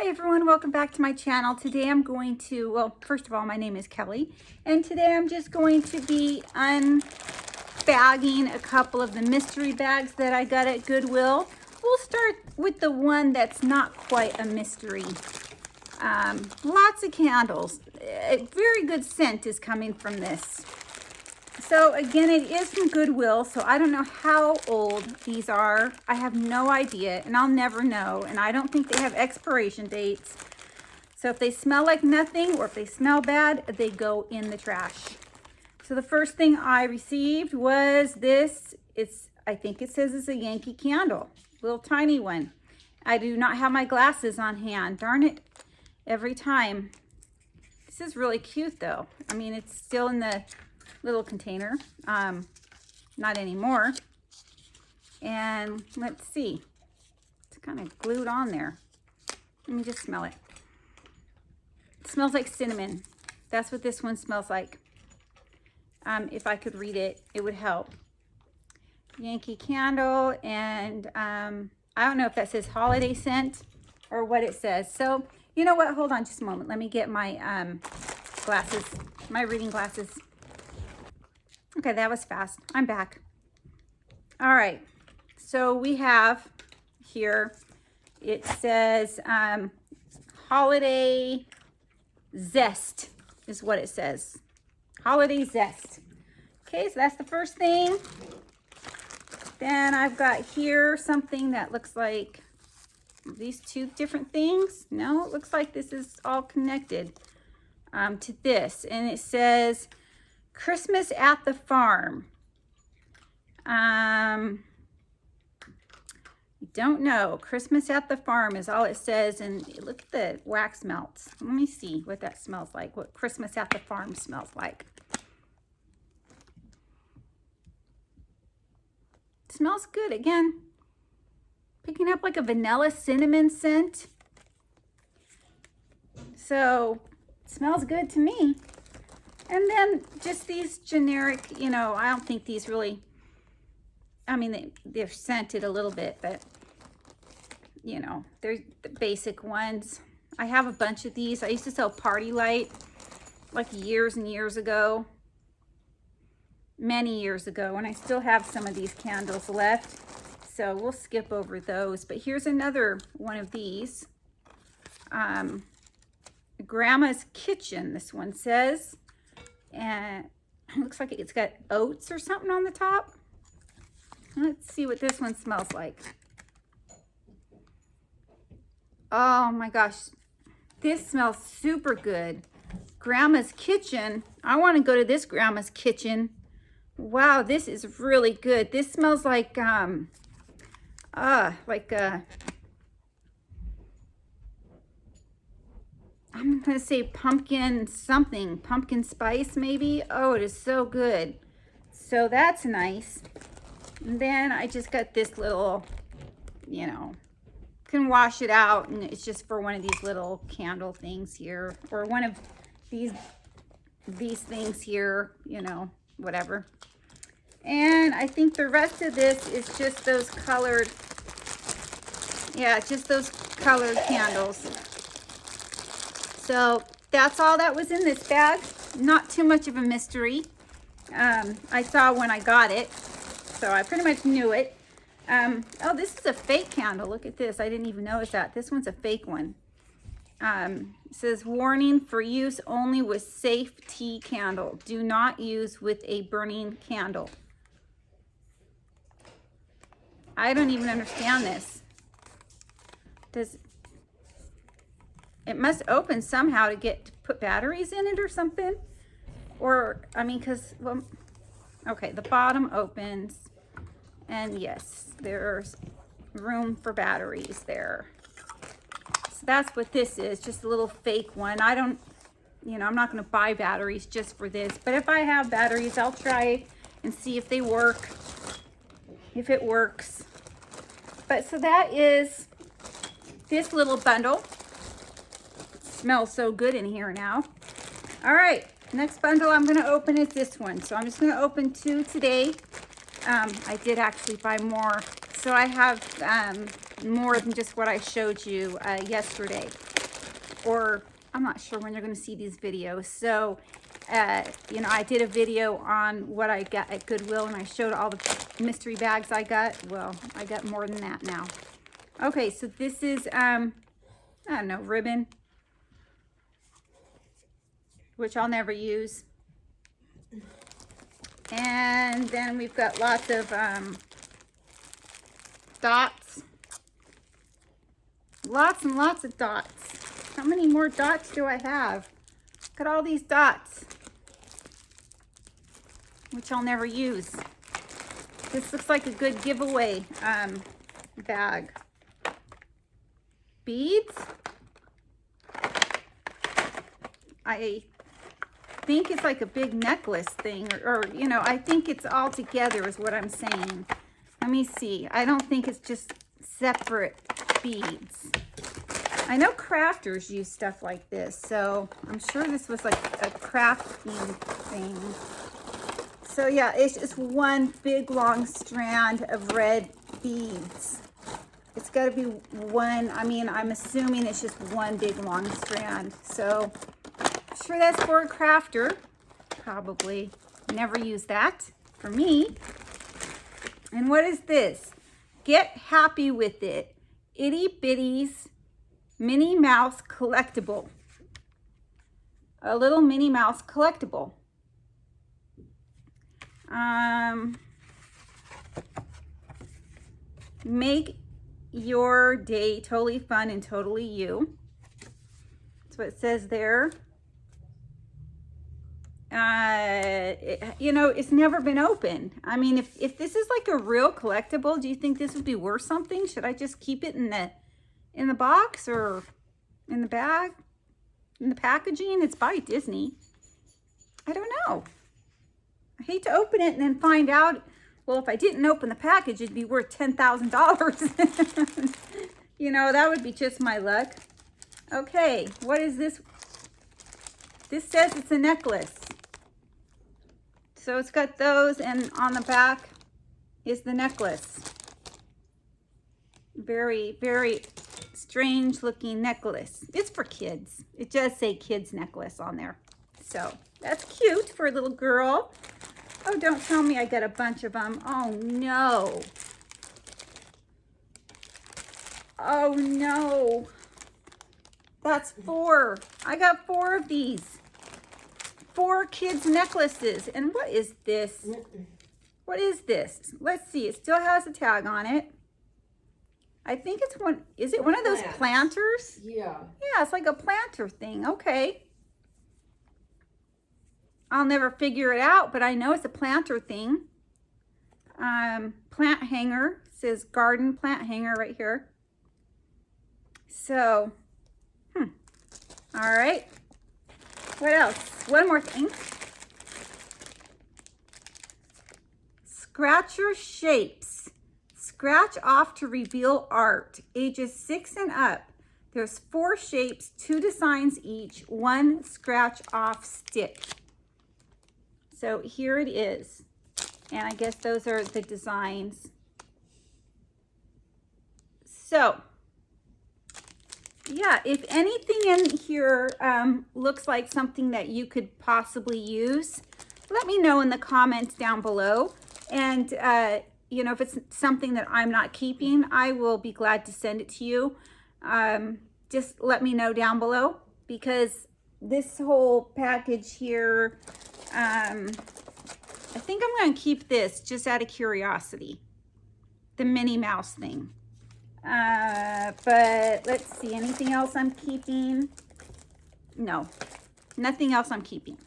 Hi everyone, welcome back to my channel. Today I'm going to, well, first of all, my name is Kelly, and today I'm just going to be unbagging a couple of the mystery bags that I got at Goodwill. We'll start with the one that's not quite a mystery. Lots of candles. A very good scent is coming from this. So again, it is from Goodwill, so I don't know how old these are. I have no idea, and I'll never know. And I don't think they have expiration dates. So if they smell like nothing or if they smell bad, they go in the trash. So the first thing I received was this. I think it says it's a Yankee Candle, little tiny one. I do not have my glasses on hand. Darn it, every time. This is really cute though. I mean, it's still in the little container, not anymore. And let's see, it's kind of glued on there. Let me just smell it. It smells like cinnamon. That's what this one smells like. If I could read it, it would help. Yankee Candle, and I don't know if that says holiday scent or what it says. So you know what, hold on just a moment. Let me get my glasses, my reading glasses. Okay, that was fast. I'm back. All right, so we have here, it says holiday zest is what it says. Holiday zest. Okay, so that's the first thing. Then I've got here something that looks like these two different things. No, it looks like this is all connected to this, and it says Christmas at the Farm. Don't know. Christmas at the Farm is all it says, and look at the wax melts. Let me see what that smells like, what Christmas at the Farm smells like. It smells good. Again, picking up like a vanilla cinnamon scent. So it smells good to me. And then just these generic, you know, I don't think these really, I mean, they're scented a little bit, but, you know, they're the basic ones. I have a bunch of these. I used to sell Party Light like years and years ago, many years ago, and I still have some of these candles left. So we'll skip over those. But here's another one of these. Grandma's Kitchen, this one says. And it looks like it's got oats or something on the top. Let's see what this one smells like. Oh my gosh, this smells super good. Grandma's Kitchen. I want to go to this Grandma's Kitchen. Wow, this is really good. This smells like I'm going to say pumpkin something, pumpkin spice maybe. Oh, it is so good. So that's nice. And then I just got this little, you know, can wash it out, and it's just for one of these little candle things here, or one of these things here, you know, whatever. And I think the rest of this is just those colored, yeah, just those colored candles. So that's all that was in this bag. Not too much of a mystery. I saw when I got it, so I pretty much knew it. Oh, this is a fake candle. Look at this. I didn't even notice that. This one's a fake one. It says, warning, for use only with safe tea candle. Do not use with a burning candle. I don't even understand this. It must open somehow to put batteries in it or something. Or, I mean, because, well, okay, the bottom opens. And yes, there's room for batteries there. So that's what this is, just a little fake one. I don't, you know, I'm not going to buy batteries just for this. But if I have batteries, I'll try and see if they work, if it works. But so that is this little bundle. Smells so good in here now. All right, next bundle I'm going to open is this one. So I'm just going to open two today. I did actually buy more, so I have more than just what I showed you yesterday. or I'm not sure when you're going to see these videos. So, you know, I did a video on what I got at Goodwill, and I showed all the mystery bags I got. Well, I got more than that now. Okay, so this is, I don't know, ribbon, which I'll never use. And then we've got lots of dots. Lots and lots of dots. How many more dots do I have? Look at all these dots, which I'll never use. This looks like a good giveaway bag. Beads. I think it's like a big necklace thing, or you know, I think it's all together is what I'm saying. Let me see. I don't think it's just separate beads. I know crafters use stuff like this, so I'm sure this was like a crafting thing. So yeah, it's just one big long strand of red beads. It's got to be one, I mean, I'm assuming it's just one big long strand. So I'm sure that's for a crafter. Probably. Never use that for me. And what is this? Get happy with it. Itty Bitties Minnie Mouse collectible. A little Minnie Mouse collectible. Make your day totally fun and totally you. That's what it says there. You know, it's never been opened. I mean, if this is like a real collectible, do you think this would be worth something? Should I just keep it in the box or in the bag, in the packaging? It's by Disney. I don't know. I hate to open it and then find out, well, if I didn't open the package, it'd be worth $10,000. You know, that would be just my luck. Okay, what is this? This says it's a necklace. So it's got those, and on the back is the necklace. Very, very strange looking necklace. It's for kids. It does say kids necklace on there. So that's cute for a little girl. Oh, don't tell me I got a bunch of them. Oh no. Oh no. That's 4. I got 4 of these. 4 kids necklaces. And what is this? What is this? Let's see. It still has a tag on it. I think it's one. Is it one of those planters? Yeah. Yeah, it's like a planter thing. Okay. I'll never figure it out, but I know it's a planter thing. Plant hanger. It says garden plant hanger right here. So, all right. What else? One more thing. Scratcher shapes. Scratch off to reveal art. Ages 6 and up. There's 4 shapes, 2 designs each, 1 scratch off stick. So here it is. And I guess those are the designs. So, yeah, if anything in here looks like something that you could possibly use, let me know in the comments down below. And, you know, if it's something that I'm not keeping, I will be glad to send it to you. Just let me know down below, because this whole package here, I think I'm going to keep this just out of curiosity, the Minnie Mouse thing. But let's see, anything else I'm keeping? No, nothing else I'm keeping.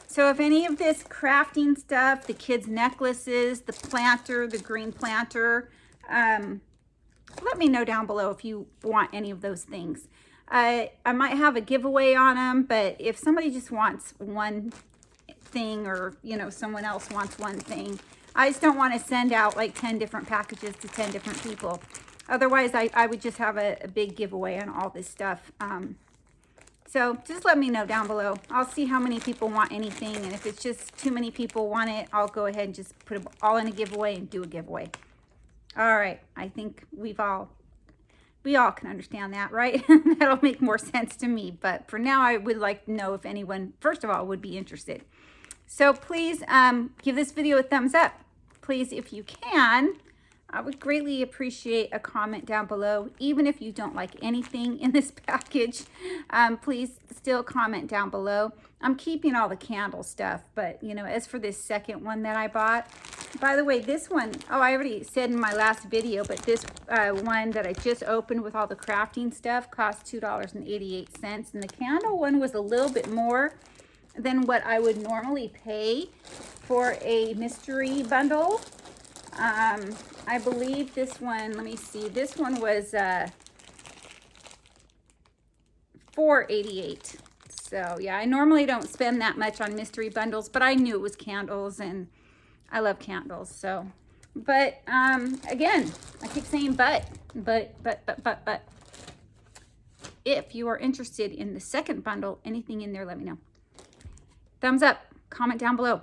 So if any of this crafting stuff, the kids' necklaces, the planter, the green planter, let me know down below if you want any of those things. I might have a giveaway on them, but if somebody just wants one thing, or, you know, someone else wants one thing, I just don't want to send out like 10 different packages to 10 different people. Otherwise, I would just have a big giveaway on all this stuff. So just let me know down below. I'll see how many people want anything. And if it's just too many people want it, I'll go ahead and just put it all in a giveaway and do a giveaway. All right. I think we've all We all can understand that, right? That'll make more sense to me. But for now, I would like to know if anyone, first of all, would be interested. So please give this video a thumbs up. Please, if you can, I would greatly appreciate a comment down below. Even if you don't like anything in this package, please still comment down below. I'm keeping all the candle stuff, but you know, as for this second one that I bought, by the way, this one, oh, I already said in my last video, but this one that I just opened with all the crafting stuff cost $2.88, and the candle one was a little bit more than what I would normally pay for a mystery bundle. I believe this one, let me see, this one was $4.88. So yeah, I normally don't spend that much on mystery bundles, but I knew it was candles and I love candles. So, but again, I keep saying but. If you are interested in the second bundle, anything in there, let me know. Thumbs up, comment down below.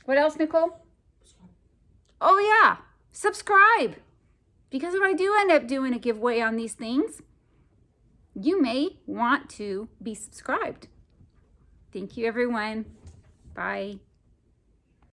What else, Nicole? Oh yeah, subscribe. Because if I do end up doing a giveaway on these things, you may want to be subscribed. Thank you, everyone. Bye.